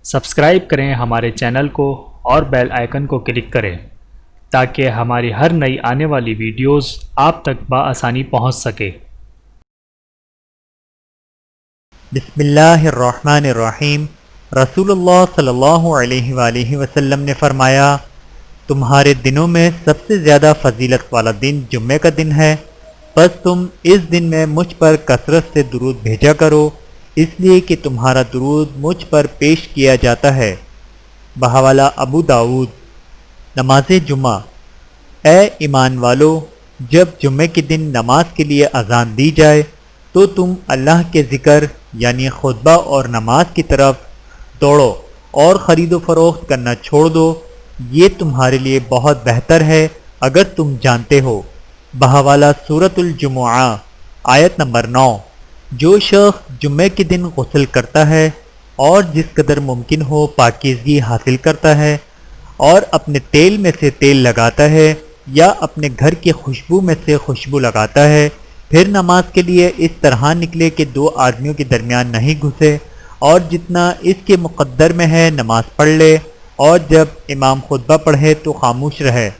Subscribe کریں ہمارے channel کو اور بیل آئیکن کو کلک کریں تاکہ ہماری ہر نئی آنے والی ویڈیوز آپ تک بآسانی پہنچ سکے۔ بسم اللہ الرحمن الرحیم۔ رسول اللہ صلی اللہ علیہ وآلہ وسلم نے فرمایا، تمہارے دنوں میں سب سے زیادہ فضیلت والا دن جمعے کا دن ہے، بس تم اس دن میں مجھ پر کثرت سے درود بھیجا کرو، اس لیے کہ تمہارا درود مجھ پر پیش کیا جاتا ہے۔ بحوالہ ابو داؤد۔ نماز جمعہ۔ اے ایمان والو، جب جمعے کے دن نماز کے لیے اذان دی جائے تو تم اللہ کے ذکر یعنی خطبہ اور نماز کی طرف دوڑو اور خرید و فروخت کرنا چھوڑ دو، یہ تمہارے لیے بہت بہتر ہے اگر تم جانتے ہو۔ بحوالہ سورۃ الجمعہ آیت نمبر 9۔ جو شخص جمعے کے دن غسل کرتا ہے اور جس قدر ممکن ہو پاکیزگی حاصل کرتا ہے اور اپنے تیل میں سے تیل لگاتا ہے یا اپنے گھر کی خوشبو میں سے خوشبو لگاتا ہے، پھر نماز کے لیے اس طرح نکلے کہ دو آدمیوں کے درمیان نہیں گھسے، اور جتنا اس کے مقدر میں ہے نماز پڑھ لے، اور جب امام خطبہ پڑھے تو خاموش رہے،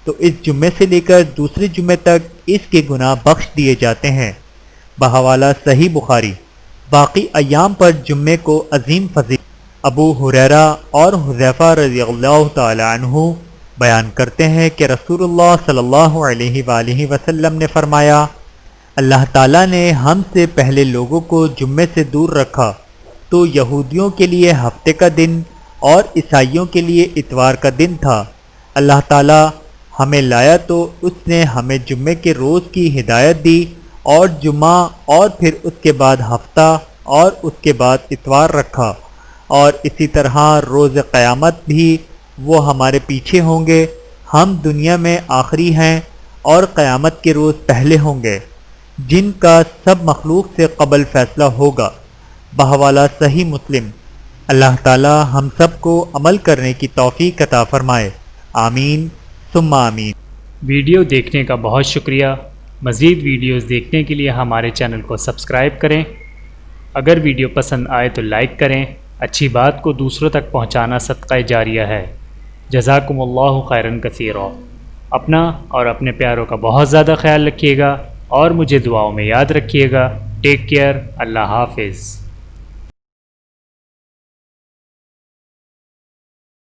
تو اس جمعے سے لے کر دوسرے جمعے تک اس کے گناہ بخش دیے جاتے ہیں۔ بحوالہ صحیح بخاری۔ باقی ایام پر جمعے کو عظیم فضیلت ابو ہریرہ اور حذیفہ رضی اللہ تعالی عنہ بیان کرتے ہیں کہ رسول اللہ صلی اللہ علیہ وآلہ وسلم نے فرمایا، اللہ تعالیٰ نے ہم سے پہلے لوگوں کو جمعے سے دور رکھا تو یہودیوں کے لیے ہفتے کا دن اور عیسائیوں کے لیے اتوار کا دن تھا۔ اللہ تعالیٰ ہمیں لایا تو اس نے ہمیں جمعے کے روز کی ہدایت دی اور جمعہ اور پھر اس کے بعد ہفتہ اور اس کے بعد اتوار رکھا، اور اسی طرح روز قیامت بھی وہ ہمارے پیچھے ہوں گے، ہم دنیا میں آخری ہیں اور قیامت کے روز پہلے ہوں گے، جن کا سب مخلوق سے قبل فیصلہ ہوگا۔ بحوالہ صحیح مسلم۔ اللہ تعالی ہم سب کو عمل کرنے کی توفیق عطا فرمائے، آمین ثم آمین۔ ویڈیو دیکھنے کا بہت شکریہ۔ مزید ویڈیوز دیکھنے کے لیے ہمارے چینل کو سبسکرائب کریں۔ اگر ویڈیو پسند آئے تو لائک کریں۔ اچھی بات کو دوسروں تک پہنچانا صدقہ جاریہ ہے۔ جزاکم اللہ خیرا کثیرا۔ اپنا اور اپنے پیاروں کا بہت زیادہ خیال رکھیے گا اور مجھے دعاؤں میں یاد رکھیے گا۔ Take care. اللہ حافظ۔